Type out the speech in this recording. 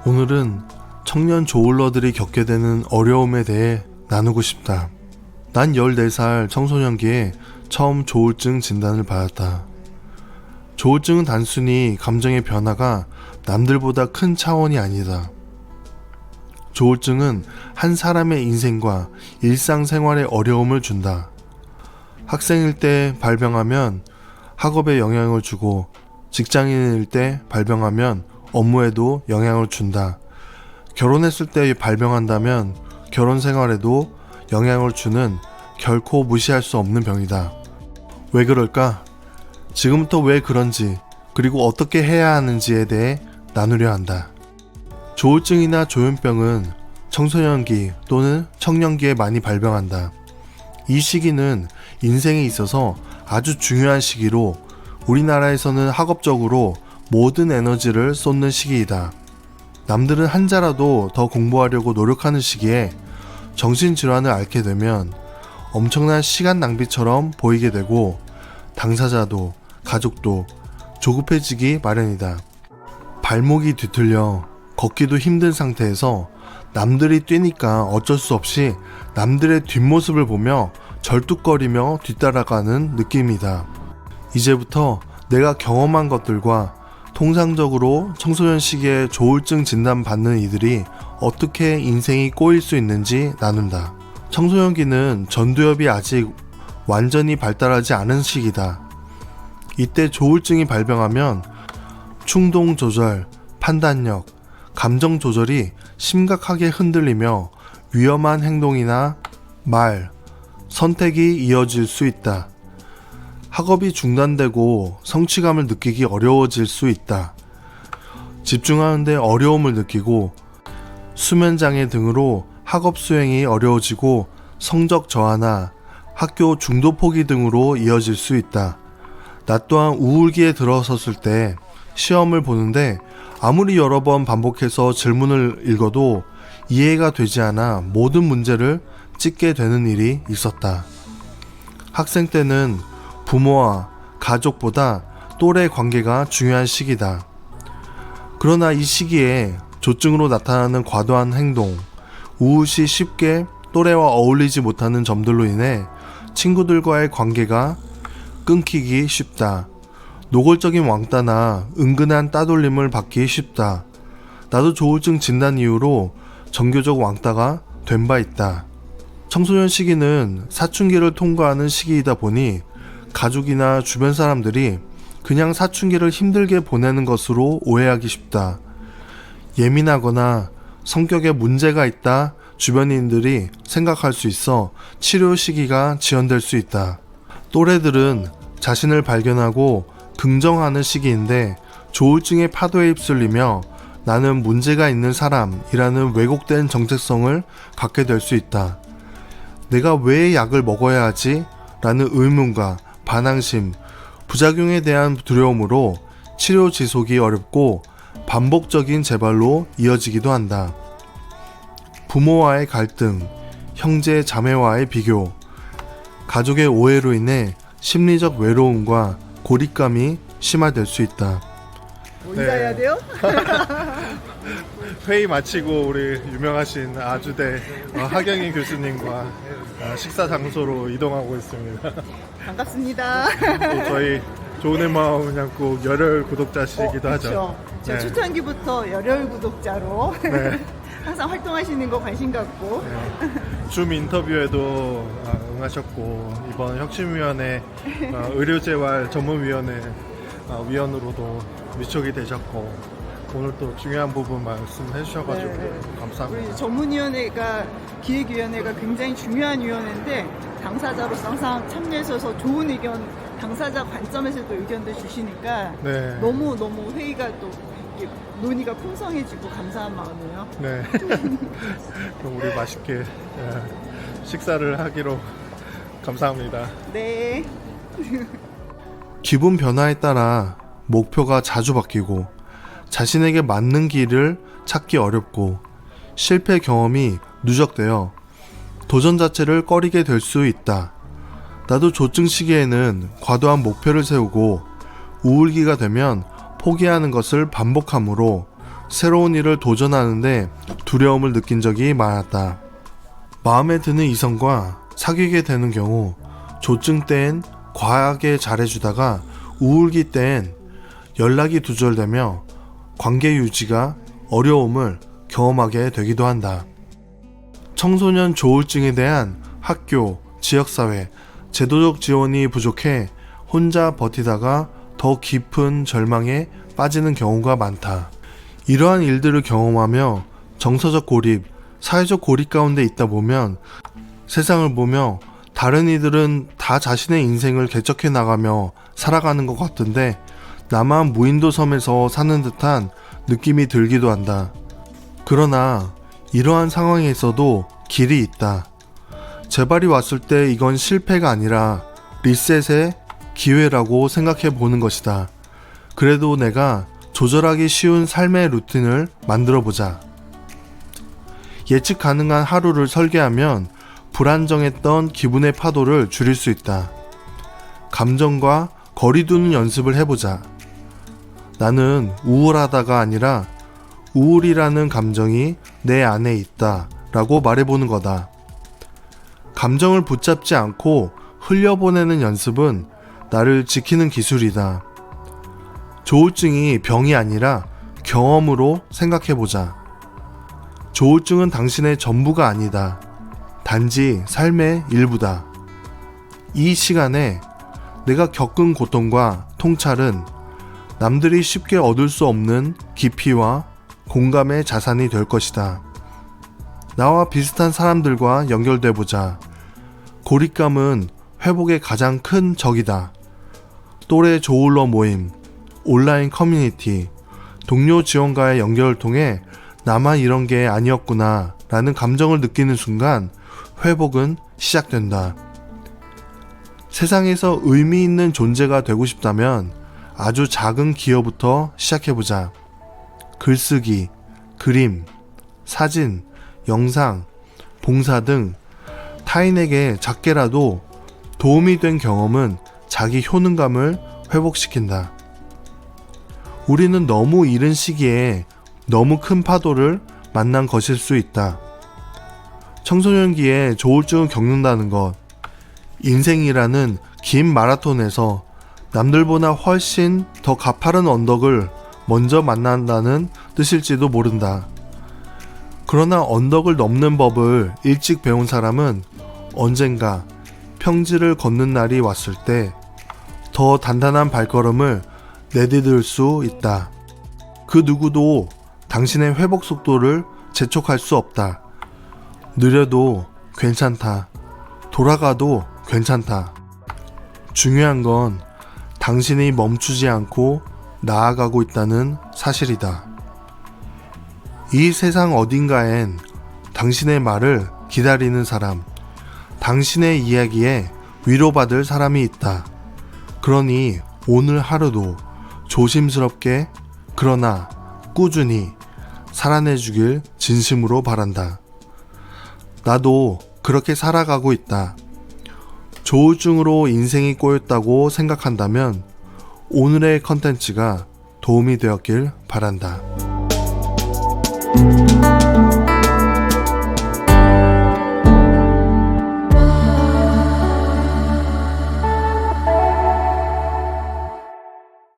오늘은 청년 조울러들이 겪게 되는 어려움에 대해 나누고 싶다. 난 14살 청소년기에 처음 조울증 진단을 받았다. 조울증은 단순히 감정의 변화가 남들보다 큰 차원이 아니다. 조울증은 한 사람의 인생과 일상생활에 어려움을 준다. 학생일 때 발병하면 학업에 영향을 주고 직장인일 때 발병하면 업무에도 영향을 준다. 결혼했을 때 발병한다면 결혼 생활에도 영향을 주는 결코 무시할 수 없는 병이다. 왜 그럴까? 지금부터 왜 그런지 그리고 어떻게 해야 하는지에 대해 나누려 한다. 조울증이나 조현병은 청소년기 또는 청년기에 많이 발병한다. 이 시기는 인생에 있어서 아주 중요한 시기로 우리나라에서는 학업적으로 모든 에너지를 쏟는 시기이다. 남들은 한자라도 더 공부하려고 노력하는 시기에 정신질환을 앓게 되면 엄청난 시간 낭비처럼 보이게 되고 당사자도 가족도 조급해지기 마련이다. 발목이 뒤틀려 걷기도 힘든 상태에서 남들이 뛰니까 어쩔 수 없이 남들의 뒷모습을 보며 절뚝거리며 뒤따라가는 느낌이다. 이제부터 내가 경험한 것들과 통상적으로 청소년 시기에 조울증 진단 받는 이들이 어떻게 인생이 꼬일 수 있는지 나눈다. 청소년기는 전두엽이 아직 완전히 발달하지 않은 시기다. 이때 조울증이 발병하면 충동 조절, 판단력, 감정 조절이 심각하게 흔들리며 위험한 행동이나 말, 선택이 이어질 수 있다. 학업이 중단되고 성취감을 느끼기 어려워질 수 있다. 집중하는데 어려움을 느끼고 수면장애 등으로 학업 수행이 어려워지고 성적 저하나 학교 중도 포기 등으로 이어질 수 있다. 나 또한 우울기에 들어섰을 때 시험을 보는데 아무리 여러 번 반복해서 질문을 읽어도 이해가 되지 않아 모든 문제를 찍게 되는 일이 있었다. 학생 때는 부모와 가족보다 또래 관계가 중요한 시기다. 그러나 이 시기에 조증으로 나타나는 과도한 행동, 우울시 쉽게 또래와 어울리지 못하는 점들로 인해 친구들과의 관계가 끊기기 쉽다. 노골적인 왕따나 은근한 따돌림을 받기 쉽다. 나도 조울증 진단 이후로 정교적 왕따가 된 바 있다. 청소년 시기는 사춘기를 통과하는 시기이다 보니 가족이나 주변 사람들이 그냥 사춘기를 힘들게 보내는 것으로 오해하기 쉽다. 예민하거나 성격에 문제가 있다 주변인들이 생각할 수 있어 치료 시기가 지연될 수 있다. 또래들은 자신을 발견하고 긍정하는 시기인데 조울증의 파도에 휩쓸리며 나는 문제가 있는 사람이라는 왜곡된 정체성을 갖게 될 수 있다. 내가 왜 약을 먹어야 하지? 라는 의문과 반항심, 부작용에 대한 두려움으로 치료 지속이 어렵고 반복적인 재발로 이어지기도 한다. 부모와의 갈등, 형제 자매와의 비교, 가족의 오해로 인해 심리적 외로움과 고립감이 심화될 수 있다. 뭐 인사해야 돼요? 회의 마치고 우리 유명하신 아주대 하경희 교수님과 식사 장소로 이동하고 있습니다. 반갑습니다. 또 저희 좋은 마음 양국 열혈 구독자시기도 하죠. 그렇죠. 제가 네. 초창기부터 열혈 구독자로 네. 항상 활동하시는 거 관심 갖고 줌 인터뷰에도 응하셨고 이번 혁신위원회 의료재활 전문위원회 위원으로도 위촉이 되셨고 오늘 또 중요한 부분 말씀해 주셔가지고 네. 감사합니다. 우리 전문위원회가 기획위원회가 굉장히 중요한 위원회인데 당사자로서 항상 참여하셔서 좋은 의견, 당사자 관점에서도 의견도 주시니까 네. 너무 회의가 또 논의가 풍성해지고 감사한 마음이에요. 네. 그럼 우리 맛있게 식사를 하기로 감사합니다. 네. 기분 변화에 따라 목표가 자주 바뀌고 자신에게 맞는 길을 찾기 어렵고 실패 경험이 누적되어 도전 자체를 꺼리게 될 수 있다. 나도 조증 시기에는 과도한 목표를 세우고 우울기가 되면 포기하는 것을 반복하므로 새로운 일을 도전하는데 두려움을 느낀 적이 많았다. 마음에 드는 이성과 사귀게 되는 경우 조증 때엔 과하게 잘해주다가 우울기 때엔 연락이 두절되며 관계 유지가 어려움을 경험하게 되기도 한다. 청소년 조울증에 대한 학교, 지역사회, 제도적 지원이 부족해 혼자 버티다가 더 깊은 절망에 빠지는 경우가 많다. 이러한 일들을 경험하며 정서적 고립, 사회적 고립 가운데 있다 보면 세상을 보며 다른 이들은 다 자신의 인생을 개척해 나가며 살아가는 것 같은데 나만 무인도 섬에서 사는 듯한 느낌이 들기도 한다. 그러나 이러한 상황에서도 길이 있다. 재발이 왔을 때 이건 실패가 아니라 리셋의 기회라고 생각해 보는 것이다. 그래도 내가 조절하기 쉬운 삶의 루틴을 만들어 보자. 예측 가능한 하루를 설계하면 불안정했던 기분의 파도를 줄일 수 있다. 감정과 거리 두는 연습을 해보자. 나는 우울하다가 아니라 우울이라는 감정이 내 안에 있다 라고 말해보는 거다. 감정을 붙잡지 않고 흘려보내는 연습은 나를 지키는 기술이다. 조울증이 병이 아니라 경험으로 생각해보자. 조울증은 당신의 전부가 아니다. 단지 삶의 일부다. 이 시간에 내가 겪은 고통과 통찰은 남들이 쉽게 얻을 수 없는 깊이와 공감의 자산이 될 것이다. 나와 비슷한 사람들과 연결돼보자. 고립감은 회복의 가장 큰 적이다. 또래 조울러 모임, 온라인 커뮤니티, 동료 지원과의 연결을 통해 나만 이런 게 아니었구나 라는 감정을 느끼는 순간 회복은 시작된다. 세상에서 의미 있는 존재가 되고 싶다면 아주 작은 기여부터 시작해보자. 글쓰기, 그림, 사진, 영상, 봉사 등 타인에게 작게라도 도움이 된 경험은 자기 효능감을 회복시킨다. 우리는 너무 이른 시기에 너무 큰 파도를 만난 것일 수 있다. 청소년기에 조울증을 겪는다는 것, 인생이라는 긴 마라톤에서 남들보다 훨씬 더 가파른 언덕을 먼저 만난다는 뜻일지도 모른다. 그러나 언덕을 넘는 법을 일찍 배운 사람은 언젠가 평지를 걷는 날이 왔을 때 더 단단한 발걸음을 내디딜 수 있다. 그 누구도 당신의 회복 속도를 재촉할 수 없다. 느려도 괜찮다. 돌아가도 괜찮다. 중요한 건 당신이 멈추지 않고 나아가고 있다는 사실이다. 이 세상 어딘가엔 당신의 말을 기다리는 사람, 당신의 이야기에 위로받을 사람이 있다. 그러니 오늘 하루도 조심스럽게 그러나 꾸준히 살아내주길 진심으로 바란다. 나도 그렇게 살아가고 있다. 조울증으로 인생이 꼬였다고 생각한다면 오늘의 컨텐츠가 도움이 되었길 바란다.